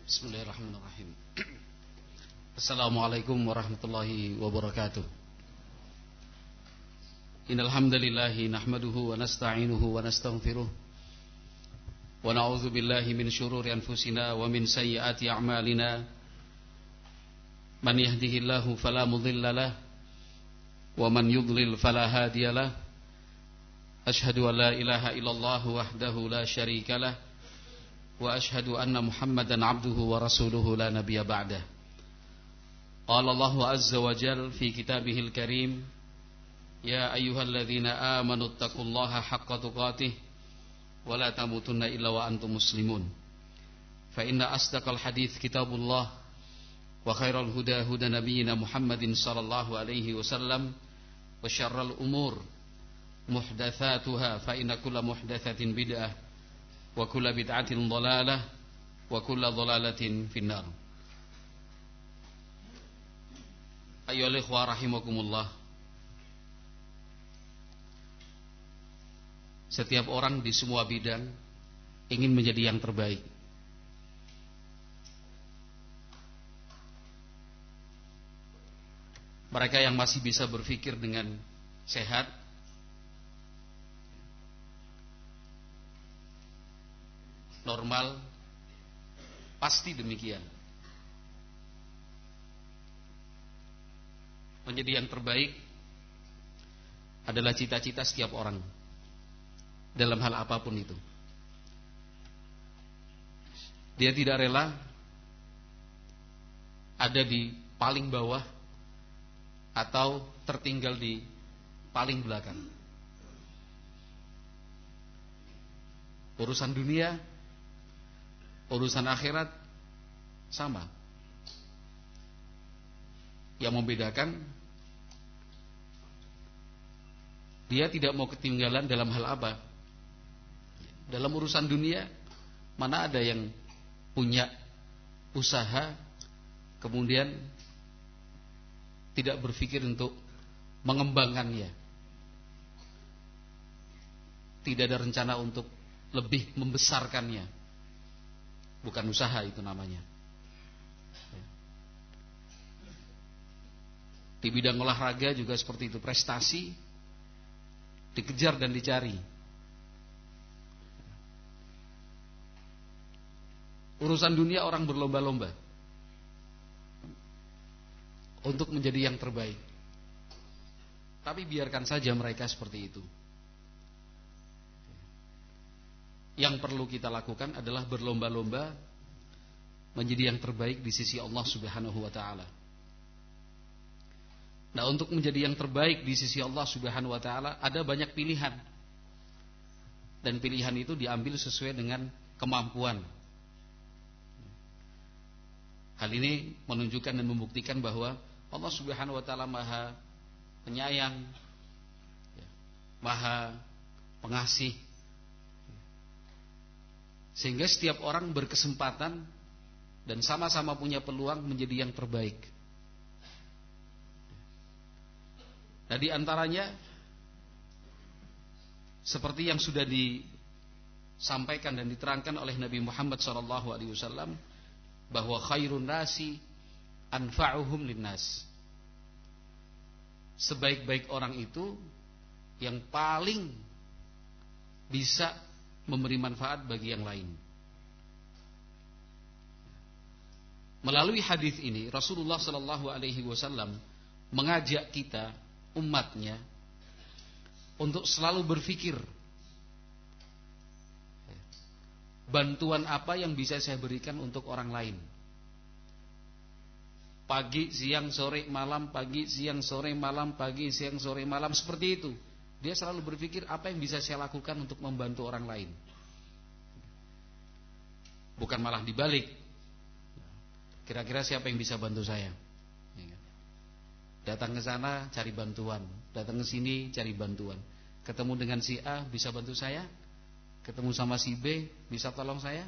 Bismillahirrahmanirrahim. Assalamualaikum warahmatullahi wabarakatuh. Innal hamdalillahi nahmaduhu wa nasta'inuhu wa nastaghfiruh wa na'udzu billahi min shururi anfusina wa min sayyiati a'malina. Man yahdihillahu fala mudilla lahu wa man yudlil fala hadiya lahu. Asyhadu an la ilaha illallah wahdahu la syarika lahu wa asyhadu anna Muhammadan abduhu wa rasuluhu la nabiyya ba'dah. Qala Allahu azza wa jalla fi kitabihil karim, ya ayyuhalladzina amanu taqullaha haqqa tuqatih wa la tamutunna illa wa antum muslimun. Fa inna asdaqal hadits kitabullah wa khairal huda huda nabiyyina Muhammadin sallallahu alaihi wasallam wa syarral umur muhdatsatuha fa inna kulla muhdatsatin bid'ah wa kulla bid'atin dhalalah wa kulla dhalalatin finnar. Ayyuhal ikhwah rahimakumullah. Setiap orang di semua bidang ingin menjadi yang terbaik. Mereka yang masih bisa berpikir dengan sehat, normal, pasti demikian. Menjadi yang terbaik adalah cita-cita setiap orang dalam hal apapun itu. Dia tidak rela ada di paling bawah atau tertinggal di paling belakang. Urusan dunia, urusan akhirat sama. Yang membedakan, dia tidak mau ketinggalan dalam hal apa? Dalam urusan dunia, mana ada yang punya usaha kemudian tidak berpikir untuk mengembangkannya, tidak ada rencana untuk lebih membesarkannya. Bukan usaha itu namanya. Di bidang olahraga juga seperti itu, prestasi dikejar dan dicari. Urusan dunia orang berlomba-lomba untuk menjadi yang terbaik. Tapi biarkan saja mereka seperti itu. Yang perlu kita lakukan adalah berlomba-lomba menjadi yang terbaik di sisi Allah Subhanahu wa taala. Nah, untuk menjadi yang terbaik di sisi Allah Subhanahu wa taala ada banyak pilihan. Dan pilihan itu diambil sesuai dengan kemampuan. Hal ini menunjukkan dan membuktikan bahwa Allah Subhanahu wa taala Maha Penyayang, Maha Pengasih. Sehingga setiap orang berkesempatan dan sama-sama punya peluang menjadi yang terbaik. Nah, di antaranya seperti yang sudah disampaikan dan diterangkan oleh Nabi Muhammad SAW, bahwa khairun nasi anfa'uhum linnas. Sebaik-baik orang itu yang paling bisa memberi manfaat bagi yang lain. Melalui hadis ini Rasulullah SAW mengajak kita, umatnya, untuk selalu berpikir, bantuan apa yang bisa saya berikan untuk orang lain. Pagi, siang, sore, malam, pagi, siang, sore, malam, pagi, siang, sore, malam, seperti itu. Dia selalu berpikir apa yang bisa saya lakukan untuk membantu orang lain. Bukan malah dibalik. Kira-kira siapa yang bisa bantu saya? Datang ke sana cari bantuan, datang ke sini cari bantuan. Ketemu dengan si A, bisa bantu saya? Ketemu sama si B, bisa tolong saya?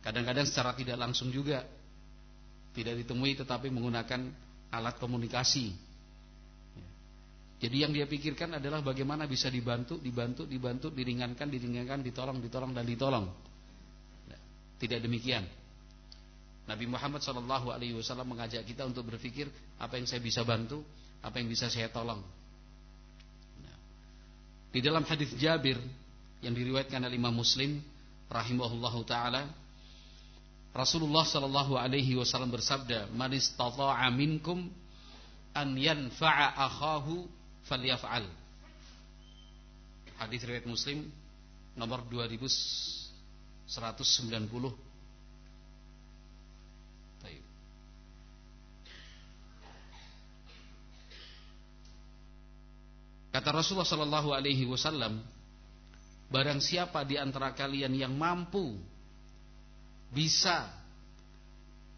Kadang-kadang secara tidak langsung juga, tidak ditemui tetapi menggunakan alat komunikasi. Jadi yang dia pikirkan adalah bagaimana bisa dibantu, diringankan, ditolong, dan ditolong. Tidak demikian. Nabi Muhammad SAW mengajak kita untuk berpikir apa yang saya bisa bantu, apa yang bisa saya tolong. Di dalam hadis Jabir yang diriwayatkan oleh Imam Muslim rahimahullahu taala, Rasulullah SAW bersabda, "Man istata'a minkum an yanfa'a akhahu falyaf'al." Hadis riwayat Muslim nomor 2190. Baik. Kata Rasulullah SAW, barang siapa di antara kalian yang mampu, bisa,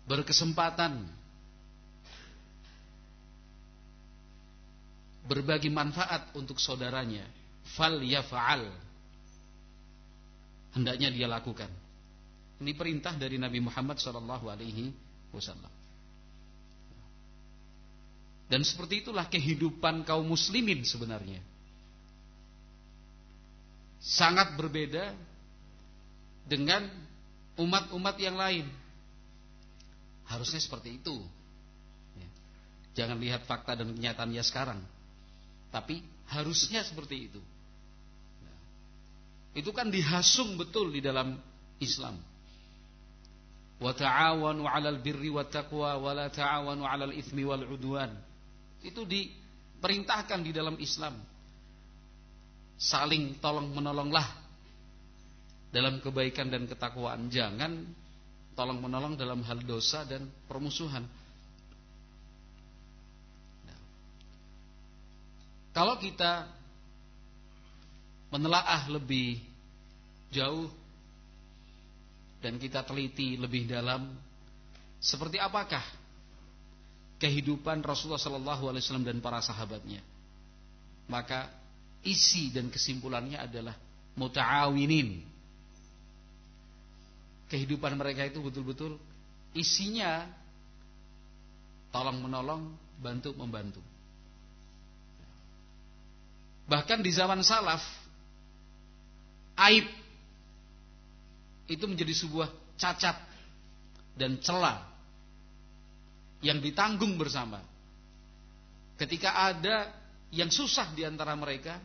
berkesempatan berbagi manfaat untuk saudaranya, falyaf'al, hendaknya dia lakukan. Ini perintah dari Nabi Muhammad SAW. Dan seperti itulah kehidupan kaum muslimin sebenarnya. Sangat berbeda dengan umat-umat yang lain. Harusnya seperti itu. Jangan lihat fakta dan kenyataannya sekarang, tapi harusnya seperti itu. Itu kan dihasung betul di dalam Islam. Wa ta'awanu 'alal birri wat taqwa wa la ta'awanu 'alal itsmi wal 'udwan. Itu diperintahkan di dalam Islam. Saling tolong menolonglah dalam kebaikan dan ketakwaan. Jangan tolong menolong dalam hal dosa dan permusuhan. Kalau kita menelaah lebih jauh dan kita teliti lebih dalam, seperti apakah kehidupan Rasulullah SAW dan para sahabatnya, maka isi dan kesimpulannya adalah muta'awinin. Kehidupan mereka itu betul-betul isinya tolong menolong, bantu membantu. Bahkan di zaman salaf, aib itu menjadi sebuah cacat dan celah yang ditanggung bersama. Ketika ada yang susah di antara mereka,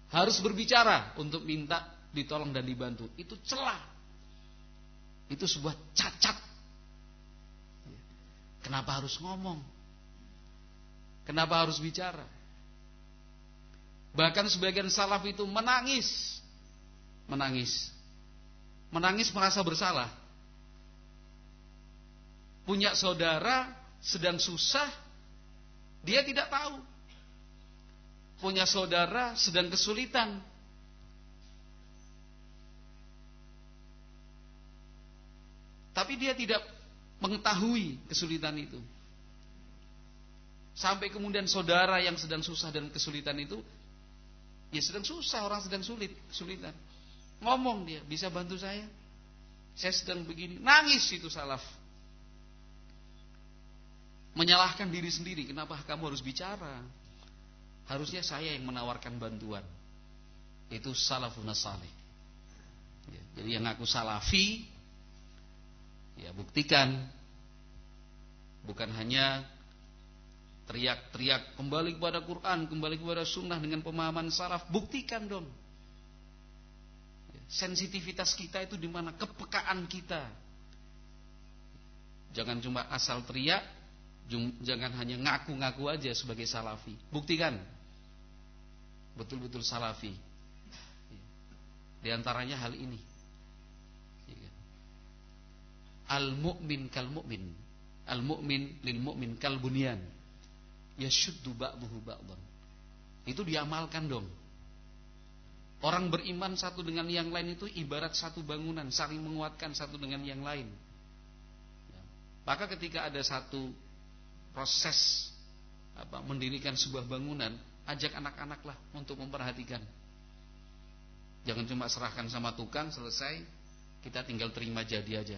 harus berbicara untuk minta ditolong dan dibantu. Itu celah. Itu sebuah cacat. Kenapa harus ngomong? Kenapa harus bicara? Bahkan sebagian salaf itu menangis merasa bersalah. Punya saudara sedang susah, dia tidak tahu. Punya saudara sedang kesulitan, tapi dia tidak mengetahui kesulitan itu. Sampai kemudian saudara yang sedang susah dan kesulitan itu, ya sedang susah, orang sedang kesulitan, ngomong dia, bisa bantu saya sedang begini. Nangis itu salaf. Menyalahkan diri sendiri, kenapa kamu harus bicara? Harusnya saya yang menawarkan bantuan. Itu salafun salih. Jadi yang ngaku salafi, ya buktikan. Bukan hanya teriak-teriak kembali kepada Quran, kembali kepada sunnah dengan pemahaman salaf. Buktikan dong. Sensitivitas kita itu di mana, kepekaan kita. Jangan cuma asal teriak, jangan hanya ngaku-ngaku aja sebagai salafi. Buktikan betul-betul salafi. Di antaranya hal ini. Al-mu'min kal mu'min, al-mu'min lil mu'min kal bunyan, yashuddu ba'duhu ba'dan. Itu diamalkan dong. Orang beriman satu dengan yang lain itu ibarat satu bangunan, saling menguatkan satu dengan yang lain. Maka ketika ada satu proses mendirikan sebuah bangunan, ajak anak-anaklah untuk memperhatikan. Jangan cuma serahkan sama tukang, selesai, kita tinggal terima jadi aja.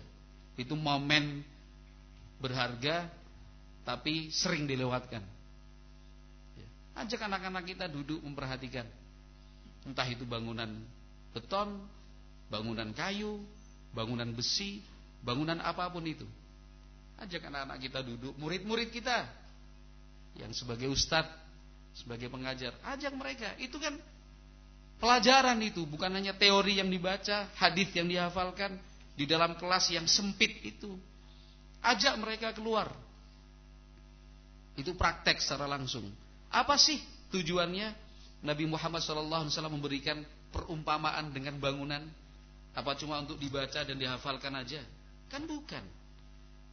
Itu momen berharga, tapi sering dilewatkan. Ajak anak-anak kita duduk memperhatikan. Entah itu bangunan beton, bangunan kayu, bangunan besi, bangunan apapun itu. Ajak anak-anak kita duduk, murid-murid kita yang sebagai ustadz, sebagai pengajar, ajak mereka. Itu kan pelajaran itu, bukan hanya teori yang dibaca, hadis yang dihafalkan di dalam kelas yang sempit itu. Ajak mereka keluar. Itu praktek secara langsung. Apa sih tujuannya Nabi Muhammad SAW memberikan perumpamaan dengan bangunan? Apa cuma untuk dibaca dan dihafalkan aja? Kan bukan.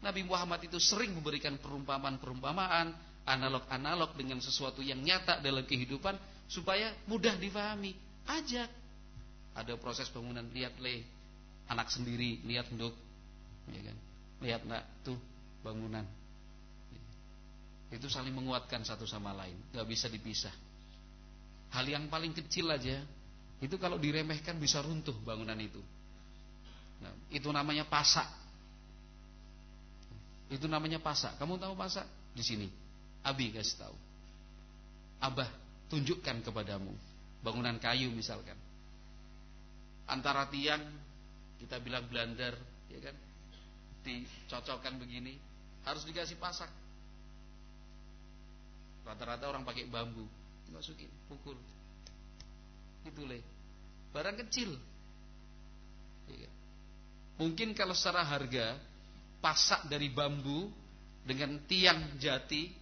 Nabi Muhammad itu sering memberikan perumpamaan-perumpamaan, analog-analog dengan sesuatu yang nyata dalam kehidupan supaya mudah difahami. Ajak. Ada proses bangunan, lihat anak sendiri, lihat nduk, ya kan? Lihat nak, tuh bangunan. Itu saling menguatkan satu sama lain, gak bisa dipisah. Hal yang paling kecil aja itu kalau diremehkan bisa runtuh bangunan itu. Nah, itu namanya pasak. Itu namanya pasak. Kamu tahu pasak? Di sini Abi kasih tahu. Abah tunjukkan kepadamu bangunan kayu misalkan. Antara tiang kita bilang blandar, ya kan? Dicocokkan begini, harus dikasih pasak. Rata-rata orang pakai bambu, masukin, pukul. Itu barang kecil. Ya. Mungkin kalau secara harga pasak dari bambu dengan tiang jati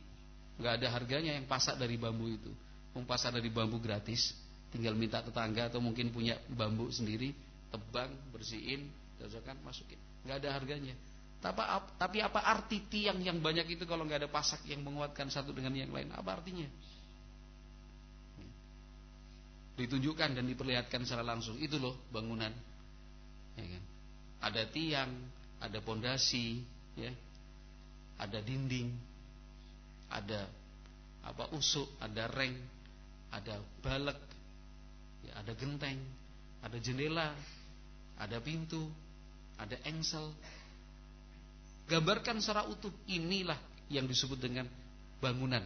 nggak ada harganya yang pasak dari bambu itu. Pasak dari bambu gratis, tinggal minta tetangga atau mungkin punya bambu sendiri, tebang, bersihin, cocokkan, masukin. Nggak ada harganya. Tapi apa arti tiang yang banyak itu kalau nggak ada pasak yang menguatkan satu dengan yang lain? Apa artinya? Ditunjukkan dan diperlihatkan secara langsung. Itu loh bangunan, ya kan? Ada tiang, ada pondasi, ya, ada dinding, ada usuk, ada reng, ada balek, ya, ada genteng, ada jendela, ada pintu, ada engsel. Gambarkan secara utuh. Inilah yang disebut dengan bangunan.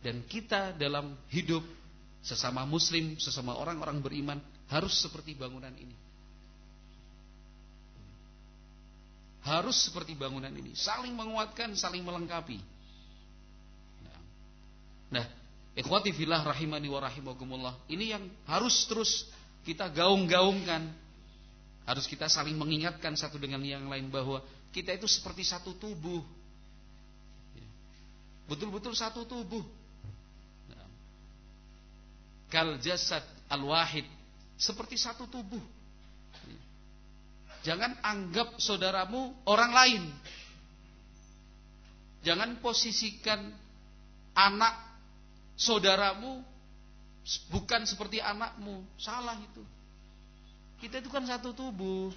Dan kita dalam hidup sesama muslim, sesama orang-orang beriman harus seperti bangunan ini. Harus seperti bangunan ini, saling menguatkan, saling melengkapi. Nah, ikhwati fillah rahimani wa rahimakumullah, ini yang harus terus kita gaung-gaungkan. Harus kita saling mengingatkan satu dengan yang lain bahwa kita itu seperti satu tubuh. Betul-betul satu tubuh. Kal jasad al-wahid, seperti satu tubuh. Jangan anggap saudaramu orang lain. Jangan posisikan anak saudaramu bukan seperti anakmu. Salah itu. Kita itu kan satu tubuh.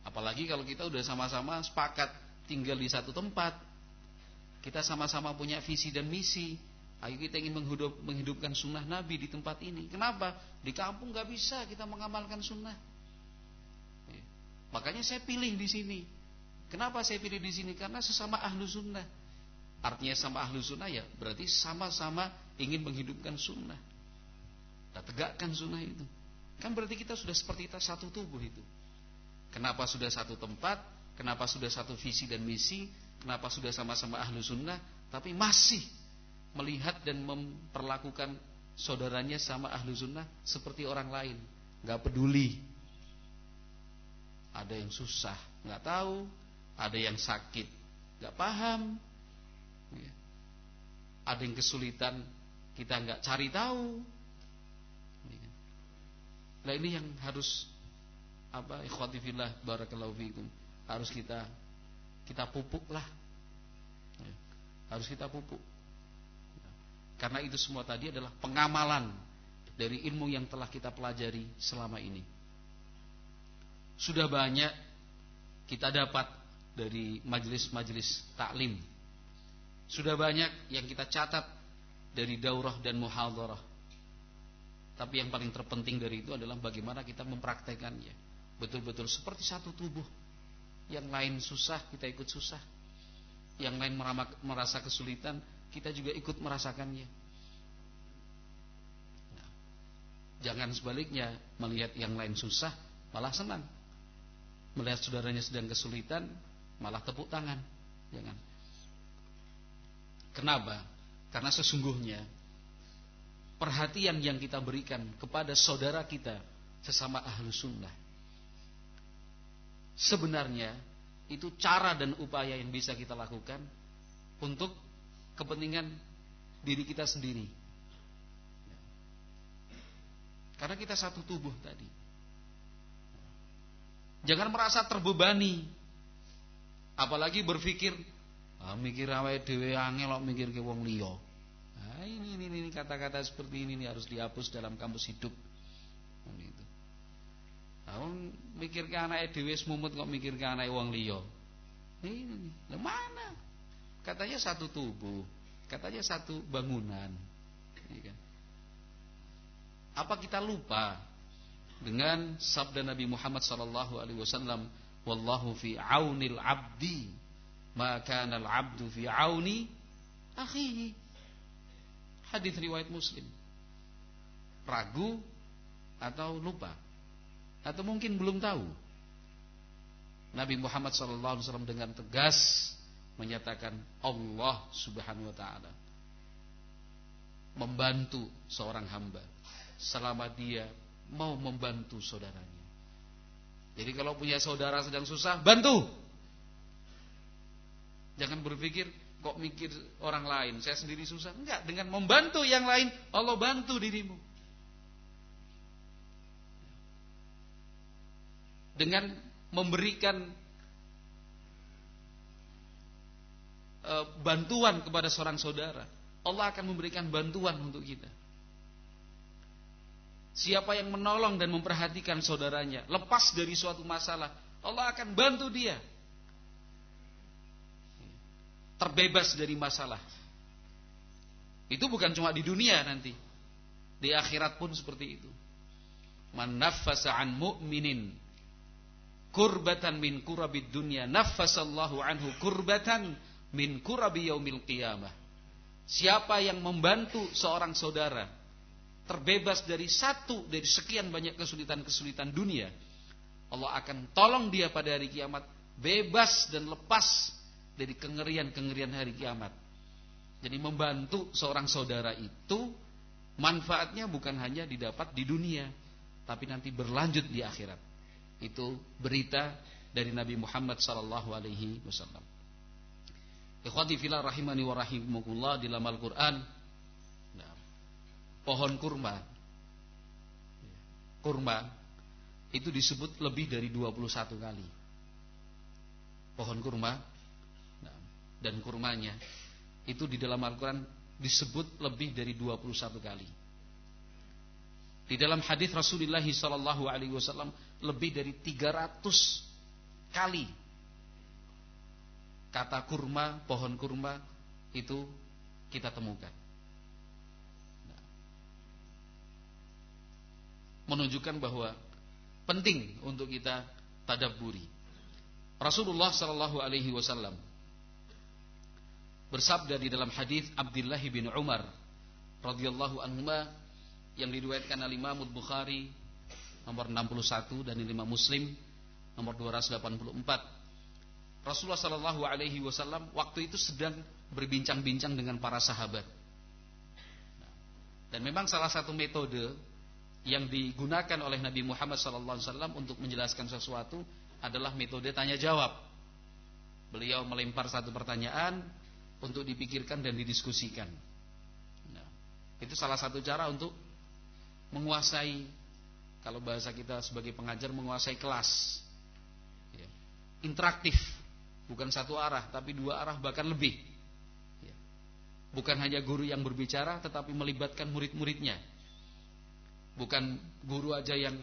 Apalagi kalau kita udah sama-sama sepakat tinggal di satu tempat, kita sama-sama punya visi dan misi. Ayo kita ingin menghidupkan sunnah Nabi di tempat ini. Kenapa? Di kampung gak bisa kita mengamalkan sunnah. Makanya saya pilih di sini. Kenapa saya pilih di sini? Karena sesama ahlu sunnah. Artinya sama ahlu sunnah ya berarti sama-sama ingin menghidupkan sunnah. Nah, tegakkan sunnah itu. Kan berarti kita sudah seperti kita satu tubuh itu. Kenapa sudah satu tempat? Kenapa sudah satu visi dan misi? Kenapa sudah sama-sama ahlu sunnah? Tapi masih melihat dan memperlakukan saudaranya sama ahlu sunnah seperti orang lain. Gak peduli. Ada yang susah, gak tahu. Ada yang sakit, gak paham. Ada yang kesulitan, kita gak cari tahu. Nah ini yang harus ikhwati fillah barakallahu fikum, harus kita pupuk lah. Harus kita pupuk. Karena itu semua tadi adalah pengamalan dari ilmu yang telah kita pelajari selama ini. Sudah banyak kita dapat dari majelis-majelis taklim. Sudah banyak yang kita catat dari daurah dan muhadharah. Tapi yang paling terpenting dari itu adalah bagaimana kita mempraktekannya. Betul-betul seperti satu tubuh. Yang lain susah, kita ikut susah. Yang lain merasa kesulitan, kita juga ikut merasakannya. Nah, jangan sebaliknya, melihat yang lain susah malah senang, melihat saudaranya sedang kesulitan malah tepuk tangan. Jangan. Kenapa? Karena sesungguhnya perhatian yang kita berikan kepada saudara kita sesama ahlu sunnah, sebenarnya itu cara dan upaya yang bisa kita lakukan untuk kepentingan diri kita sendiri. Karena kita satu tubuh tadi. Jangan merasa terbebani, apalagi berpikir mikir awake dhewe angel kok mikir ke wong liya. Nah, ini kata-kata seperti ini harus dihapus dalam kamus hidup. Gitu. Mikir ke anake dhewe semumut kok mikir ke anake wong liya. Ini mana? Katanya satu tubuh, katanya satu bangunan. Ini kan. Apa kita lupa dengan sabda Nabi Muhammad SAW, wallahu fi aunil abdi ma kana al-'abdu fi auni akhihi. Hadis riwayat Muslim. Ragu atau lupa, atau mungkin belum tahu, Nabi Muhammad SAW dengan tegas menyatakan Allah Subhanahu wa taala membantu seorang hamba selama dia mau membantu saudaranya. Jadi kalau punya saudara sedang susah, bantu. Jangan berpikir kok mikir orang lain, saya sendiri susah. Enggak, dengan membantu yang lain Allah bantu dirimu. Dengan memberikan bantuan kepada seorang saudara, Allah akan memberikan bantuan untuk kita. Siapa yang menolong dan memperhatikan saudaranya lepas dari suatu masalah, Allah akan bantu dia terbebas dari masalah. Itu bukan cuma di dunia, nanti di akhirat pun seperti itu. Man naffasa an mu'minin kurbatan min kurabid dunya naffasallahu anhu kurbatan min kurabi yaumil qiyamah. Siapa yang membantu seorang saudara terbebas dari satu dari sekian banyak kesulitan-kesulitan dunia, Allah akan tolong dia pada hari kiamat bebas dan lepas dari kengerian-kengerian hari kiamat. Jadi membantu seorang saudara itu manfaatnya bukan hanya didapat di dunia, tapi nanti berlanjut di akhirat. Itu berita dari Nabi Muhammad SAW. Ikhwati fillah rahimani wa rahimakumullah, di dalam Al-Quran, pohon kurma itu disebut lebih dari 21 kali. Pohon kurma dan kurmanya itu di dalam Al-Quran disebut lebih dari 21 kali. Di dalam hadis Rasulullah SAW lebih dari 300 kali kata kurma, pohon kurma itu kita temukan. Menunjukkan bahwa penting untuk kita tadabburi. Rasulullah SAW bersabda di dalam hadis Abdullah bin Umar radhiyallahu anhuma yang diriwayatkan oleh Imam Bukhari nomor 61 dan Imam Muslim nomor 284. Rasulullah SAW waktu itu sedang berbincang-bincang dengan para sahabat. Dan memang salah satu metode yang digunakan oleh Nabi Muhammad SAW untuk menjelaskan sesuatu adalah metode tanya jawab. Beliau melempar satu pertanyaan untuk dipikirkan dan didiskusikan. Nah, itu salah satu cara untuk menguasai, kalau bahasa kita sebagai pengajar, menguasai kelas. Ya. Interaktif, bukan satu arah, tapi dua arah bahkan lebih. Ya. Bukan hanya guru yang berbicara, tetapi melibatkan murid-muridnya. Bukan guru aja yang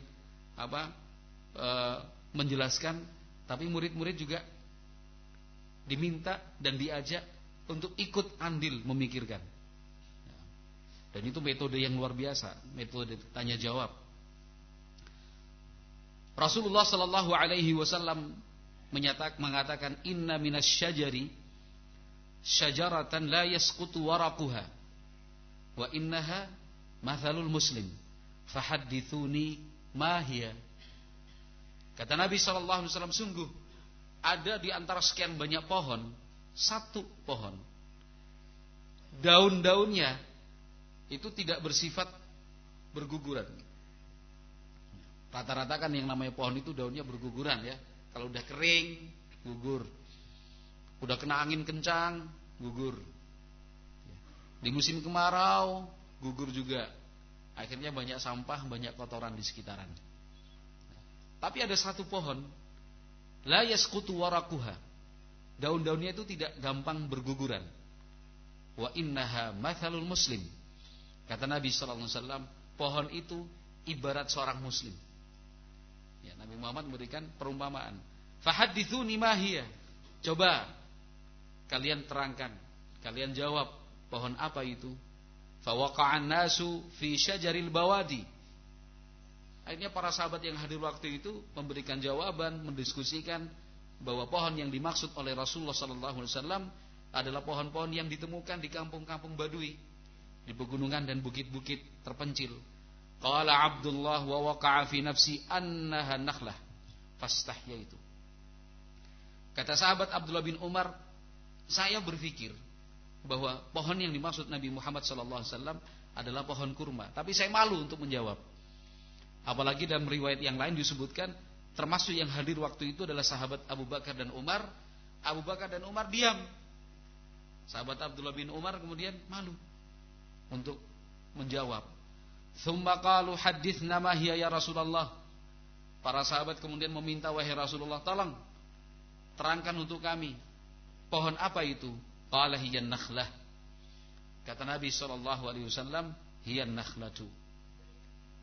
menjelaskan, tapi murid-murid juga diminta dan diajak untuk ikut andil memikirkan. Dan itu metode yang luar biasa, metode tanya jawab. Rasulullah SAW mengatakan, inna minas syajari syajaratan la yasqutu waraquha wa innaha mathalul muslim fahaddithuni ma hiya. Kata Nabi sallallahu alaihi wasallam, sungguh ada di antara sekian banyak pohon satu pohon, daun-daunnya itu tidak bersifat berguguran. Rata-rata kan yang namanya pohon itu daunnya berguguran ya. Kalau udah kering, gugur. Udah kena angin kencang, gugur. Di musim kemarau, gugur juga. Akhirnya banyak sampah, banyak kotoran di sekitaran. Tapi ada satu pohon, la yasqutu waraquha. Daun-daunnya itu tidak gampang berguguran. Wa innaha mathalul muslim. Kata Nabi sallallahu alaihi wasallam, pohon itu ibarat seorang muslim. Ya, Nabi Muhammad memberikan perumpamaan. Fahaddithuni ma hiya. Coba kalian terangkan, kalian jawab, pohon apa itu? Fawaqa'an nasu fi syajaril bawadi. Akhirnya para sahabat yang hadir waktu itu memberikan jawaban, mendiskusikan bahwa pohon yang dimaksud oleh Rasulullah sallallahu alaihi wasallam adalah pohon-pohon yang ditemukan di kampung-kampung Badui, di pegunungan dan bukit-bukit terpencil. Qala Abdullah wa waqa'a fi nafsi annaha nakhlah fastahyaitu. Kata sahabat Abdullah bin Umar, saya berpikir bahwa pohon yang dimaksud Nabi Muhammad SAW adalah pohon kurma, tapi saya malu untuk menjawab. Apalagi dalam riwayat yang lain disebutkan, termasuk yang hadir waktu itu adalah sahabat Abu Bakar dan Umar. Abu Bakar dan Umar diam. Sahabat Abdullah bin Umar kemudian malu untuk menjawab. Tsumma qalu hadithna ma hiya ya Rasulullah. Para sahabat kemudian meminta, wahai Rasulullah, tolong terangkan untuk kami, pohon apa itu? Qala hiya nakhlah. Kata Nabi sallallahu alaihi wasallam, hiya nakhlatu.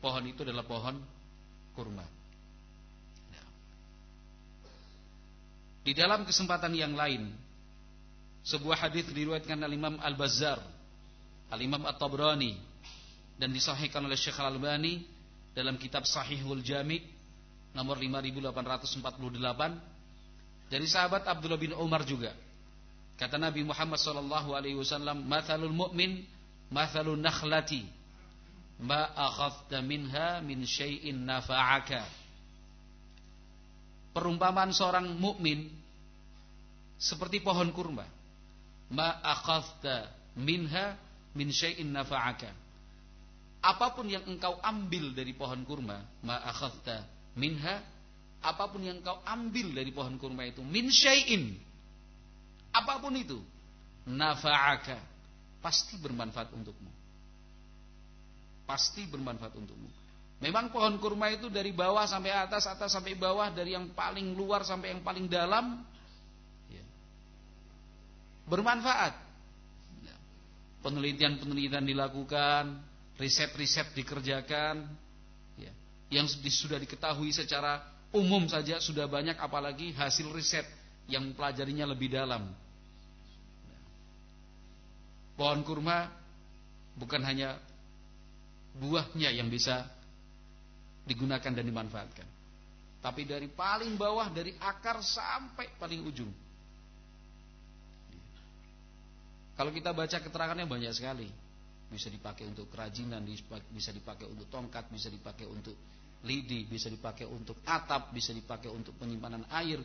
Pohon itu adalah pohon kurma. Di dalam kesempatan yang lain, sebuah hadis diriwayatkan oleh Imam Al-Bazzar, Al-Imam At-Tabrani, dan disahihkan oleh Syekh Al-Albani dalam kitab Sahihul Jami' nomor 5848 dari sahabat Abdullah bin Umar juga. Kata Nabi Muhammad sallallahu alaihi wasallam, mathalul mu'min mathalun nakhlati ma akhadta minha min syai'in nafa'aka. Perumpamaan seorang mukmin seperti pohon kurma. Ma akhadta minha min syai'in nafa'aka. Apapun yang engkau ambil dari pohon kurma, ma akhadta minha, apapun yang engkau ambil dari pohon kurma itu, min syai'in, apapun itu, nafa'aka, pasti bermanfaat untukmu. Pasti bermanfaat untukmu. Memang pohon kurma itu dari bawah sampai atas, atas sampai bawah, dari yang paling luar sampai yang paling dalam, ya, bermanfaat. Penelitian-penelitian dilakukan, riset-riset dikerjakan, ya, yang sudah diketahui secara umum saja sudah banyak, apalagi hasil riset yang mempelajarinya lebih dalam. Pohon kurma bukan hanya buahnya yang bisa digunakan dan dimanfaatkan, tapi dari paling bawah, dari akar sampai paling ujung. Kalau kita baca keterangannya banyak sekali. Bisa dipakai untuk kerajinan, bisa dipakai untuk tongkat, bisa dipakai untuk lidi, bisa dipakai untuk atap, bisa dipakai untuk penyimpanan air,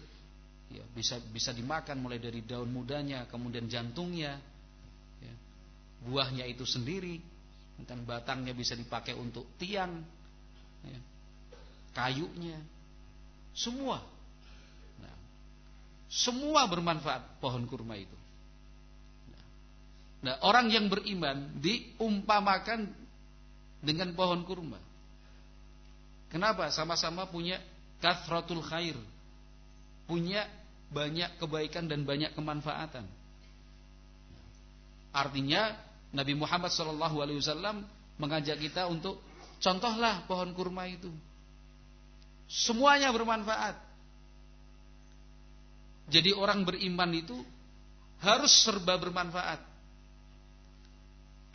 ya, bisa dimakan mulai dari daun mudanya, kemudian jantungnya, ya, buahnya itu sendiri, dan batangnya bisa dipakai untuk tiang, ya, kayunya, semua, nah, semua bermanfaat pohon kurma itu. Nah, orang yang beriman diumpamakan dengan pohon kurma. Kenapa? Sama-sama punya kathratul khair, punya banyak kebaikan dan banyak kemanfaatan. Artinya Nabi Muhammad SAW mengajak kita untuk contohlah pohon kurma itu. Semuanya bermanfaat. Jadi orang beriman itu harus serba bermanfaat.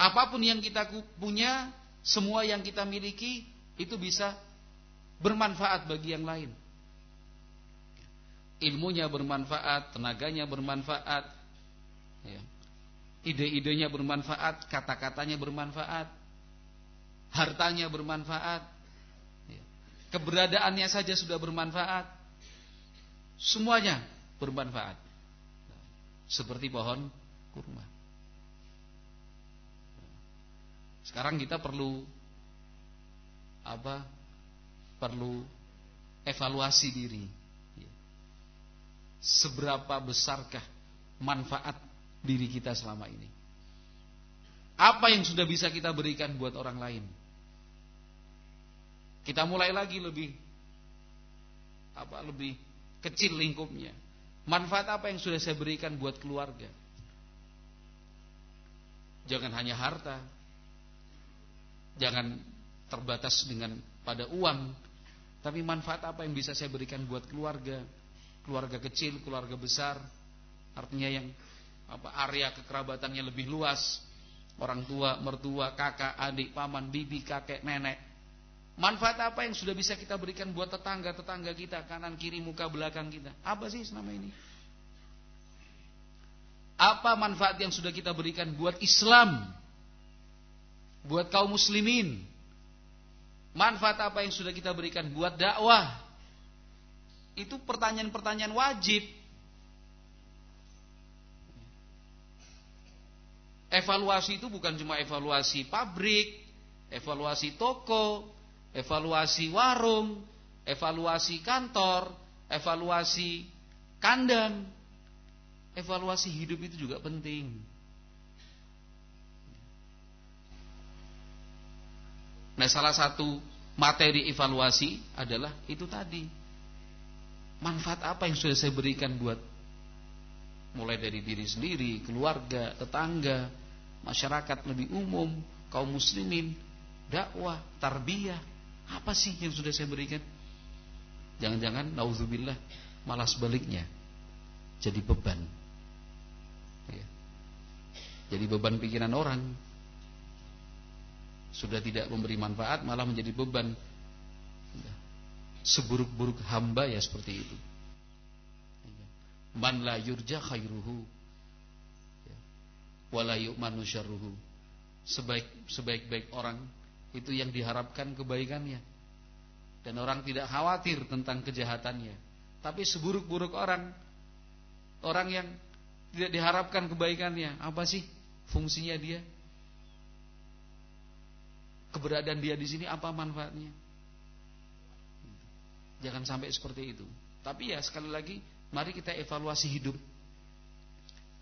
Apapun yang kita punya, semua yang kita miliki, itu bisa bermanfaat bagi yang lain. Ilmunya bermanfaat, tenaganya bermanfaat, Ya. Ide-idenya bermanfaat, kata-katanya bermanfaat, hartanya bermanfaat, ya. Keberadaannya saja sudah bermanfaat, semuanya bermanfaat. Seperti pohon kurma. Sekarang kita perlu apa? Perlu evaluasi diri. Seberapa besarkah manfaat diri kita selama ini? Apa yang sudah bisa kita berikan buat orang lain? Kita mulai lagi lebih kecil lingkupnya. Manfaat apa yang sudah saya berikan buat keluarga? Jangan hanya harta, jangan terbatas dengan pada uang, tapi manfaat apa yang bisa saya berikan buat keluarga? Keluarga kecil, keluarga besar, artinya yang area kekerabatannya lebih luas, orang tua, mertua, kakak, adik, paman, bibi, kakek, nenek. Manfaat apa yang sudah bisa kita berikan buat tetangga-tetangga kita, kanan, kiri, muka, belakang kita? Apa sih selama ini? Apa manfaat yang sudah kita berikan buat Islam, buat kaum muslimin? Manfaat apa yang sudah kita berikan buat dakwah? Itu pertanyaan-pertanyaan wajib. Evaluasi itu bukan cuma evaluasi pabrik, evaluasi toko, evaluasi warung, evaluasi kantor, evaluasi kandang. Evaluasi hidup itu juga penting. Nah, salah satu materi evaluasi adalah itu tadi. Manfaat apa yang sudah saya berikan buat mulai dari diri sendiri, keluarga, tetangga, masyarakat lebih umum, kaum muslimin, dakwah, tarbiyah. Apa sih yang sudah saya berikan? Jangan-jangan naudzubillah malah sebaliknya, jadi beban. Ya. Jadi beban pikiran orang. Sudah tidak memberi manfaat malah menjadi beban. Seburuk-buruk hamba ya seperti itu. Man la yurja khairuhu wa la yu'manu syarruhu. Sebaik-baik orang itu yang diharapkan kebaikannya, dan orang tidak khawatir tentang kejahatannya. Tapi seburuk-buruk orang yang tidak diharapkan kebaikannya, apa sih fungsinya dia? Keberadaan dia di sini apa manfaatnya? Jangan sampai seperti itu. Tapi ya sekali lagi, mari kita evaluasi hidup.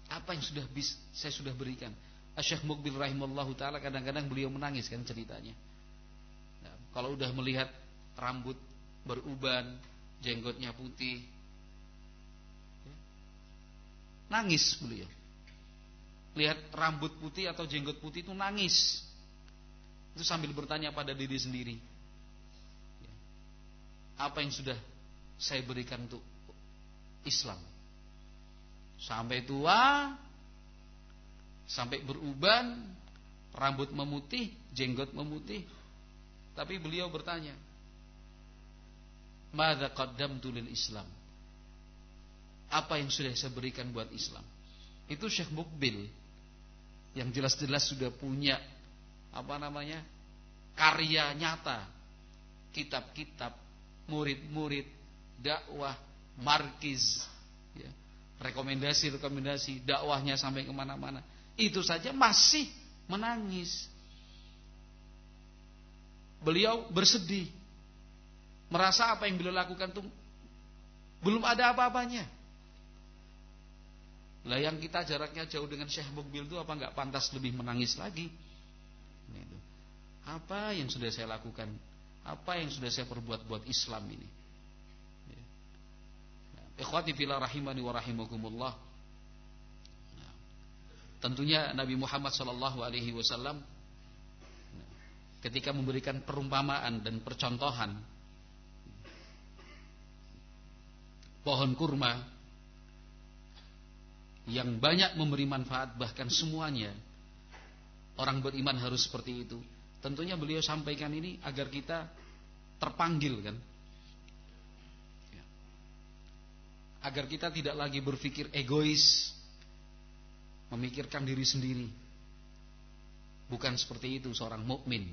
Apa yang saya sudah berikan? Syekh Mukbil rahimallahu taala kadang-kadang beliau menangis kan ceritanya. Nah, kalau udah melihat rambut beruban, jenggotnya putih, nangis beliau. Lihat rambut putih atau jenggot putih itu nangis. Itu sambil bertanya pada diri sendiri, apa yang sudah saya berikan untuk Islam? Sampai tua, sampai beruban, rambut memutih, jenggot memutih, tapi beliau bertanya, madza qaddamtu lil Islam? Apa yang sudah saya berikan buat Islam? Itu Syekh Mukbil yang jelas-jelas sudah punya karya nyata, kitab-kitab, murid-murid, dakwah, markiz, ya, rekomendasi dakwahnya sampai kemana-mana. Itu saja masih menangis. Beliau bersedih, merasa apa yang beliau lakukan itu belum ada apa-apanya. Lah yang kita jaraknya jauh dengan Syekh Mukbil itu apa enggak pantas lebih menangis lagi? Apa yang sudah saya lakukan? Apa yang sudah saya perbuat buat Islam ini? Ikhwati fillah rahimani wa rahimakumullah. Tentunya Nabi Muhammad SAW ketika memberikan perumpamaan dan percontohan pohon kurma yang banyak memberi manfaat, bahkan semuanya orang beriman harus seperti itu. Tentunya beliau sampaikan ini agar kita terpanggil kan, agar kita tidak lagi berpikir egois, memikirkan diri sendiri. Bukan seperti itu seorang mukmin.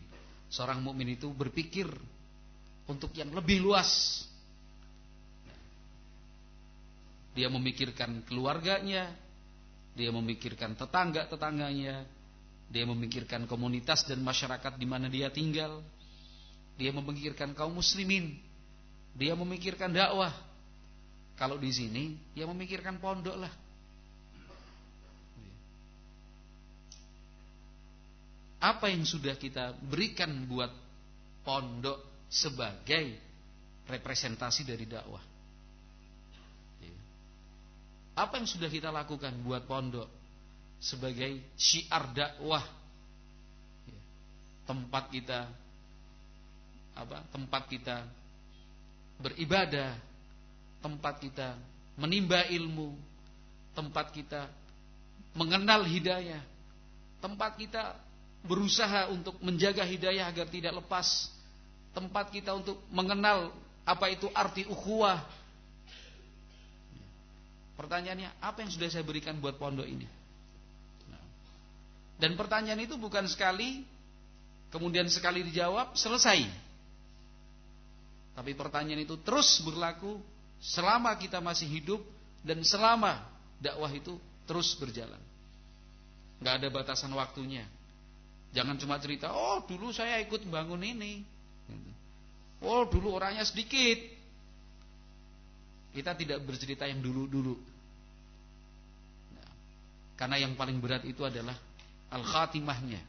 Seorang mukmin itu berpikir untuk yang lebih luas. Dia memikirkan keluarganya, dia memikirkan tetangga-tetangganya, dia memikirkan komunitas dan masyarakat di mana dia tinggal, dia memikirkan kaum muslimin, dia memikirkan dakwah. Kalau di sini, dia memikirkan pondok lah. Apa yang sudah kita berikan buat pondok sebagai representasi dari dakwah? Apa yang sudah kita lakukan buat pondok sebagai syiar dakwah? Tempat kita beribadah, tempat kita menimba ilmu, tempat kita mengenal hidayah, tempat kita berusaha untuk menjaga hidayah agar tidak lepas, tempat kita untuk mengenal apa itu arti ukhuwah. Pertanyaannya, apa yang sudah saya berikan buat pondok ini? Dan pertanyaan itu bukan sekali, kemudian sekali dijawab, selesai. Tapi pertanyaan itu terus berlaku selama kita masih hidup dan selama dakwah itu terus berjalan. Gak ada batasan waktunya. Jangan cuma cerita, oh dulu saya ikut bangun ini, oh dulu orangnya sedikit. Kita tidak bercerita yang dulu-dulu. Nah, karena yang paling berat itu adalah al-khatimahnya.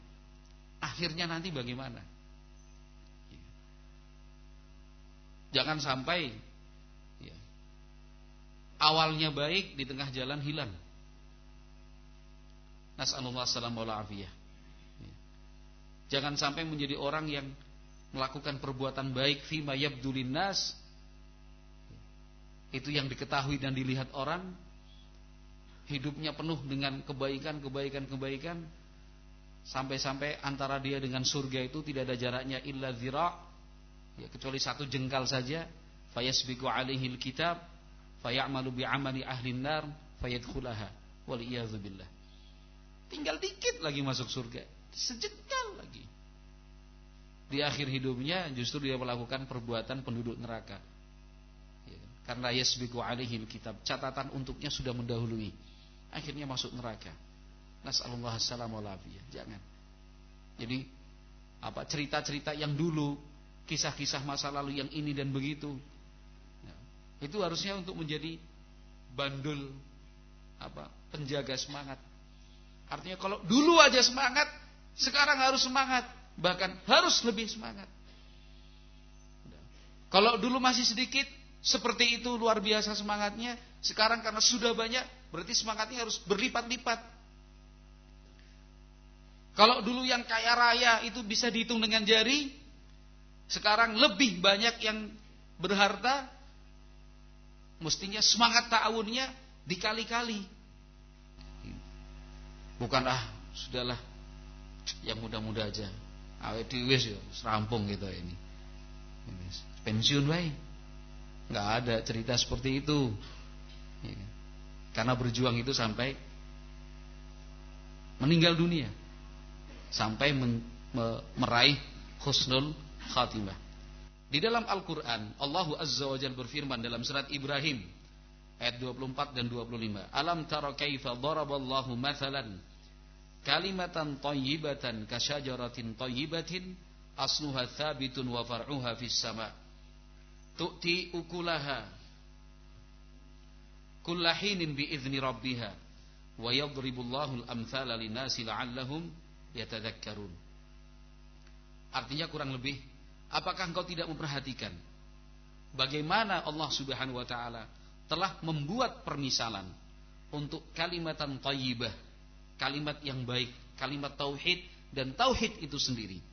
Akhirnya nanti bagaimana? Jangan sampai awalnya baik, di tengah jalan hilang. Nas'alullah salamah wal afiyah. Jangan sampai menjadi orang yang melakukan perbuatan baik fima yabdulin nas, itu yang diketahui dan dilihat orang, hidupnya penuh dengan kebaikan, sampai-sampai antara dia dengan surga itu tidak ada jaraknya illa zira', kecuali satu jengkal saja. Fayasbiqu alaihil kitab fayamalu bi'amali ahlin nar fayadkhulaha wal iyadzu billah. Tinggal dikit lagi masuk surga, sejengkal lagi. Di akhir hidupnya justru dia melakukan perbuatan penduduk neraka. Karena yasbiqu alaihil kitab, catatan untuknya sudah mendahului, akhirnya masuk neraka. Nas'alullah as-salamah wal afiyah. Jangan. Jadi cerita-cerita yang dulu, kisah-kisah masa lalu yang ini dan begitu, itu harusnya untuk menjadi bandul penjaga semangat. Artinya kalau dulu aja semangat, sekarang harus semangat, bahkan harus lebih semangat. Kalau dulu masih sedikit, seperti itu luar biasa semangatnya, sekarang karena sudah banyak, berarti semangatnya harus berlipat-lipat. Kalau dulu yang kaya raya itu bisa dihitung dengan jari, sekarang lebih banyak yang berharta, mestinya semangat ta'awunnya dikali-kali. Bukan sudahlah, yang muda-muda aja, awet dhewe wis rampung gitu ini. Pensiun wae. Enggak ada cerita seperti itu. Karena berjuang itu sampai meninggal dunia, sampai meraih husnul khatimah. Di dalam Al-Qur'an, Allah Azza wa Jalla berfirman dalam surat Ibrahim ayat 24 dan 25. Alam tara kaifa daraballahu mathalan kalimatan thayyibatan kasyajaratin thayyibatin asluha tsabitun wa far'uha fis sama' tu'ti ukulaha kullahinin bi'izni rabbiha wa yadribullahu al-amthala linnasi la'allahum yatadzakkarun. Artinya kurang lebih, apakah engkau tidak memperhatikan bagaimana Allah Subhanahu wa taala telah membuat permisalan untuk kalimatan thayyibah, kalimat yang baik, kalimat tauhid, dan tauhid itu sendiri.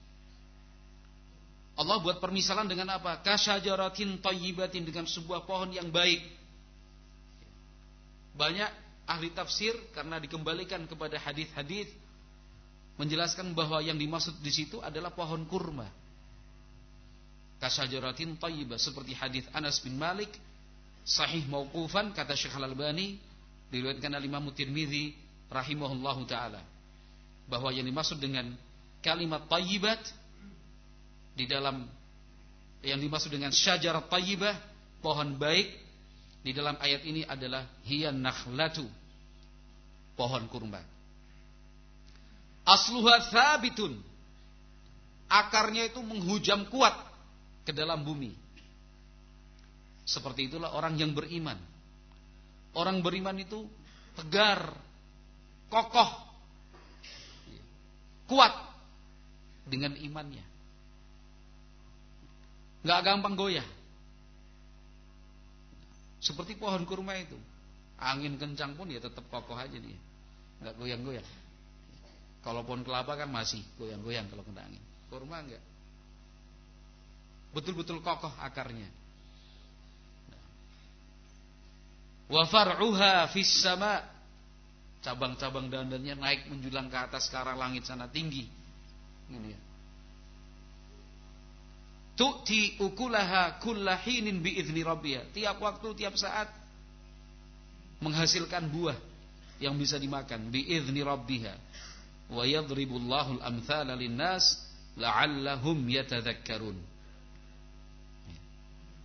Allah buat permisalan dengan apa? Kasyajaratin thayyibatin, dengan sebuah pohon yang baik. Banyak ahli tafsir karena dikembalikan kepada hadis-hadis menjelaskan bahwa yang dimaksud di situ adalah pohon kurma. Kasyajaratin thayyibah, seperti hadis Anas bin Malik, sahih mauqufan, kata Syekh Al-Albani, diriwayatkan oleh Imam Tirmizi rahimahullahu taala bahwa yang dimaksud dengan kalimat thayyibat di dalam yang dimaksud dengan syajarat thayyibah, pohon baik di dalam ayat ini adalah hiyan nakhlatu, pohon kurma. Asluha tsabitun, akarnya itu menghujam kuat ke dalam bumi. Seperti itulah orang yang beriman. Orang beriman itu tegar, kokoh, kuat dengan imannya. Gak gampang goyah. Seperti pohon kurma itu. Angin kencang pun ya tetap kokoh aja dia. Gak goyang-goyang. Kalau pohon kelapa kan masih goyang-goyang kalau kena angin. Kurma enggak. Betul-betul kokoh akarnya. Wa far'uha fis sama, cabang-cabang daunnya naik menjulang ke atas ke arah langit sana tinggi. Ini ya. Tu'ti ukulaha kullahinin bi'izni rabbiha, tiap waktu tiap saat menghasilkan buah yang bisa dimakan bi'izni rabbiha. Wa yadribullahu al-amthala lin-nas la'allahum yatadhakkarun.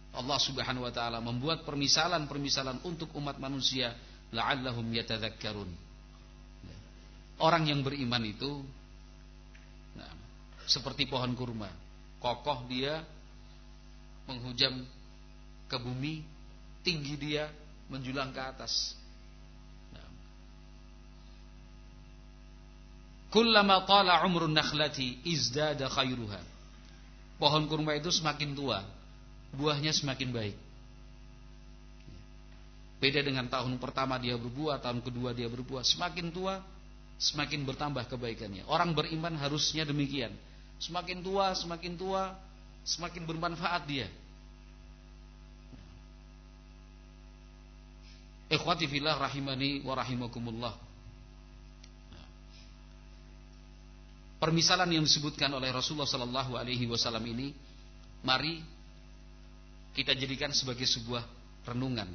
Allah Subhanahu wa taala membuat permisalan-permisalan untuk umat manusia la'allahum yatadhakkarun. Orang yang beriman itu seperti pohon kurma, kokoh dia menghujam ke bumi, tinggi dia menjulang ke atas. Kullama tala umrun nakhlati izdada khairuha. Pohon kurma itu semakin tua, buahnya semakin baik. Beda dengan tahun pertama dia berbuah, tahun kedua dia berbuah, semakin tua semakin bertambah kebaikannya. Orang beriman harusnya demikian. Semakin tua, semakin bermanfaat dia. Ikhwati fillah rahimani wa rahimakumullah. Permisalan yang disebutkan oleh Rasulullah sallallahu alaihi wasallam ini, mari kita jadikan sebagai sebuah renungan.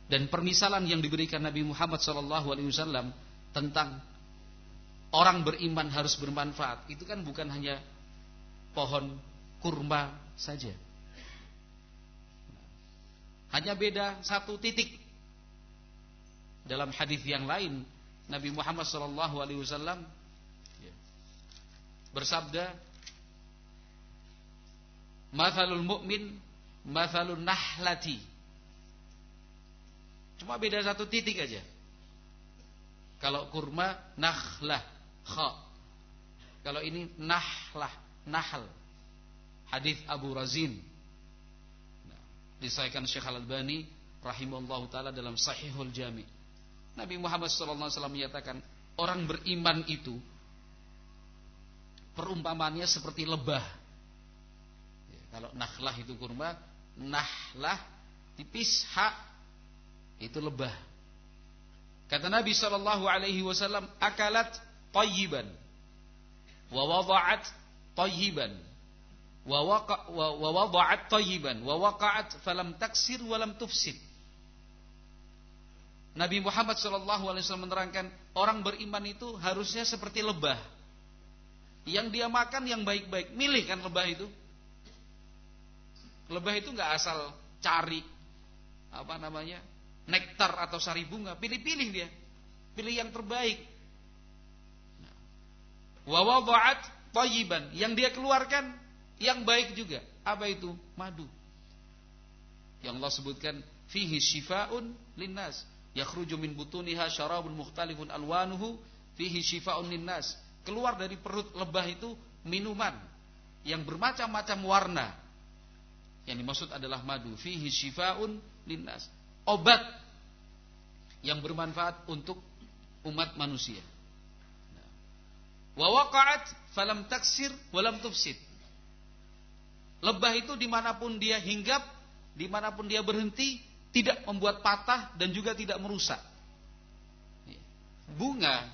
Dan permisalan yang diberikan Nabi Muhammad sallallahu alaihi wasallam tentang orang beriman harus bermanfaat, itu kan bukan hanya pohon kurma saja. Hanya beda satu titik. Dalam hadis yang lain, Nabi Muhammad SAW bersabda, "Mathalul mu'min, mathalun nahlati." Cuma beda satu titik aja. Kalau kurma nakhlah, kha. Kalau ini nahlah, nahl. Hadis Abu Razin. Disahihkan Syekh Al-Albani rahimahullahu taala dalam Sahihul Jami'. Nabi Muhammad sallallahu alaihi wasallam menyatakan, orang beriman itu perumpamannya seperti lebah. Kalau nakhlah itu kurma, nahlah tipis, ha itu lebah. Kata Nabi sallallahu alaihi wasallam, akalat tayyiban wa wada'at tayyiban wa wada'at tayyiban wa waqa'at falam taksir wa lam tufsid. Nabi Muhammad sallallahu alaihi wasallam menerangkan, orang beriman itu harusnya seperti lebah. Yang dia makan yang baik-baik. Milih kan lebah itu. Lebah itu enggak asal cari nektar atau sari bunga, pilih-pilih dia. Pilih yang terbaik. Wa wada'at tayyiban, yang dia keluarkan yang baik juga. Apa itu? Madu. Yang Allah sebutkan, fihi syifaun linnas, yakhruju min butuniha syarabun mukhtalifun alwanuhu, fihi syifaun linnas. Keluar dari perut lebah itu minuman yang bermacam-macam warna. Yang dimaksud adalah madu. Fihi syifaun linnas, obat yang bermanfaat untuk umat manusia. Wa waqa'at falam taksir walam tufsid. Lebah itu dimanapun dia hinggap, dimanapun dia berhenti, tidak membuat patah dan juga tidak merusak. Bunga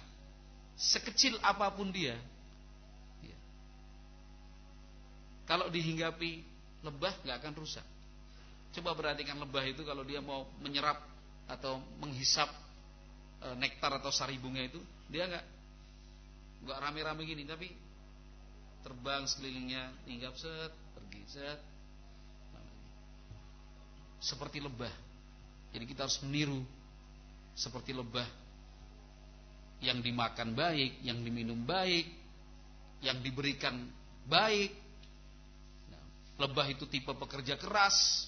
sekecil apapun dia, kalau dihinggapi lebah gak akan rusak. Coba perhatikan lebah itu kalau dia mau menyerap atau menghisap nektar atau sari bunga itu, dia nggak rame-rame gini, tapi terbang sekelilingnya, hinggap set, pergi set, seperti lebah. Jadi kita harus meniru seperti lebah, yang dimakan baik, yang diminum baik, yang diberikan baik. Lebah itu tipe pekerja keras,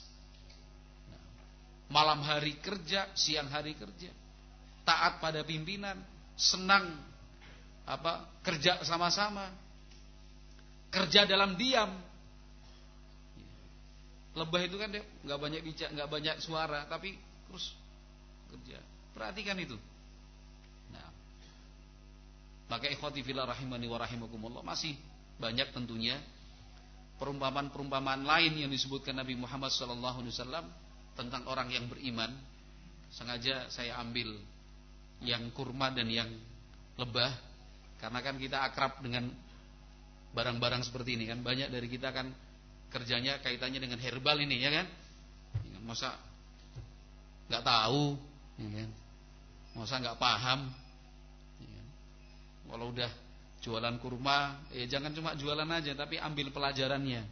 malam hari kerja, siang hari kerja, taat pada pimpinan, senang kerja sama-sama, kerja dalam diam. Lebah itu kan dia nggak banyak bicara, nggak banyak suara, tapi terus kerja. Perhatikan itu. Nah, maka ikhwati fillah rahimani wa rahimakumullah, masih banyak tentunya perumpamaan-perumpamaan lain yang disebutkan Nabi Muhammad SAW tentang orang yang beriman. Sengaja saya ambil yang kurma dan yang lebah, karena kan kita akrab dengan barang-barang seperti ini kan. Banyak dari kita kan kerjanya kaitannya dengan herbal ini, ya kan? Masa nggak tahu, ya kan? Masa nggak paham, ya kan? Kalau udah jualan kurma, jangan cuma jualan aja, tapi ambil pelajarannya,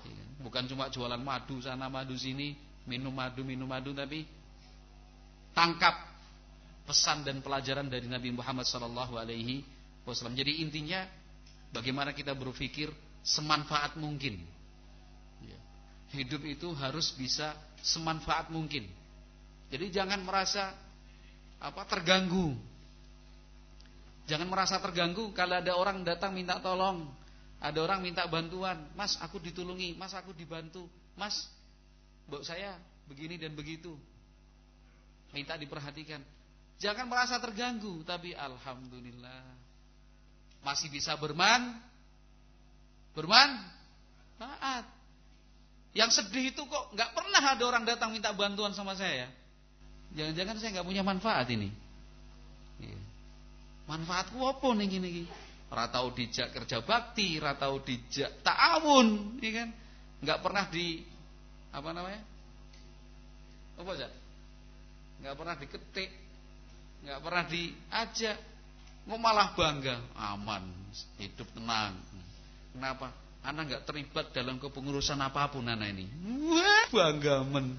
ya kan? Bukan cuma jualan madu sana madu sini, minum madu, tapi tangkap pesan dan pelajaran dari Nabi Muhammad SAW. Jadi intinya bagaimana kita berpikir semanfaat mungkin. Hidup itu harus bisa semanfaat mungkin. Jadi jangan merasa terganggu. Jangan merasa terganggu kalau ada orang datang minta tolong, ada orang minta bantuan, Mas aku ditulungi, Mas aku dibantu, Mas mbok saya begini dan begitu, minta diperhatikan. Jangan merasa terganggu, tapi alhamdulillah masih bisa bermanfaat. Yang sedih itu kok nggak pernah ada orang datang minta bantuan sama saya. Jangan-jangan saya nggak punya manfaat ini. Manfaatku apa nih gini? Ora tau dijak kerja bakti, ora tau dijak ta'awun, ya kan? Nggak pernah di apa aja? Nggak pernah diketik, nggak pernah diajak. Kok malah bangga, aman, hidup tenang. Kenapa? Anak nggak terlibat dalam kepengurusan apapun anak ini. Wah, bangga men.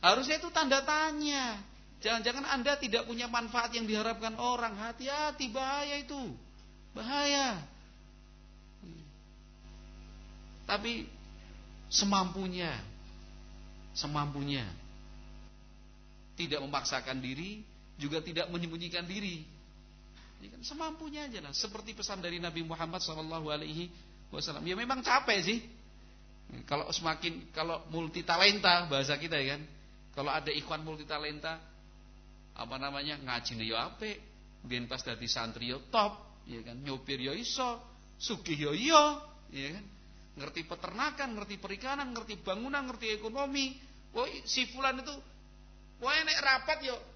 Harusnya itu tanda tanya. Jangan-jangan Anda tidak punya manfaat yang diharapkan orang. Hati-hati, bahaya itu. Bahaya. Tapi semampunya. Tidak memaksakan diri, juga tidak menyembunyikan diri. Ini kan semampunya aja lah. Seperti pesan dari Nabi Muhammad SAW. Ya memang capek sih. Kalau multi talenta bahasa kita ya kan. Kalau ada ikhwan multi talenta, ngajine yo apik, biyen pas dadi santri yo top, ya kan, nyopir yo iso, sugih yo iya, ya kan. Ngerti peternakan, ngerti perikanan, ngerti bangunan, ngerti ekonomi. Si fulan itu nek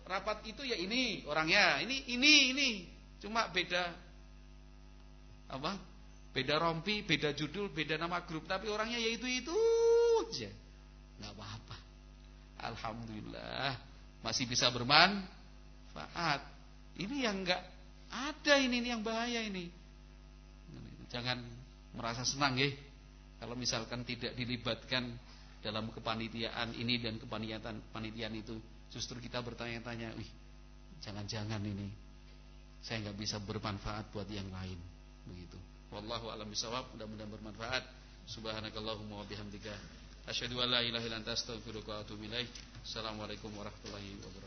rapat itu ya ini orangnya, ini. Cuma beda beda rompi, beda judul, beda nama grup, tapi orangnya ya itu aja. Enggak apa-apa. Alhamdulillah masih bisa bermanfaat. Ini yang enggak ada, ini yang bahaya ini. Jangan merasa senang ya kalau misalkan tidak dilibatkan dalam kepanitiaan ini dan kepanitiaan itu. Justru kita bertanya-tanya, jangan-jangan ini saya enggak bisa bermanfaat buat yang lain, begitu. Wallahu a'lam bishawab. Mudah-mudahan bermanfaat. Subhanakallahumma wa bihamdika asyhadu an la ilaha illa anta astaghfiruka wa atubu ilaik. Assalamualaikum warahmatullahi wabarakatuh.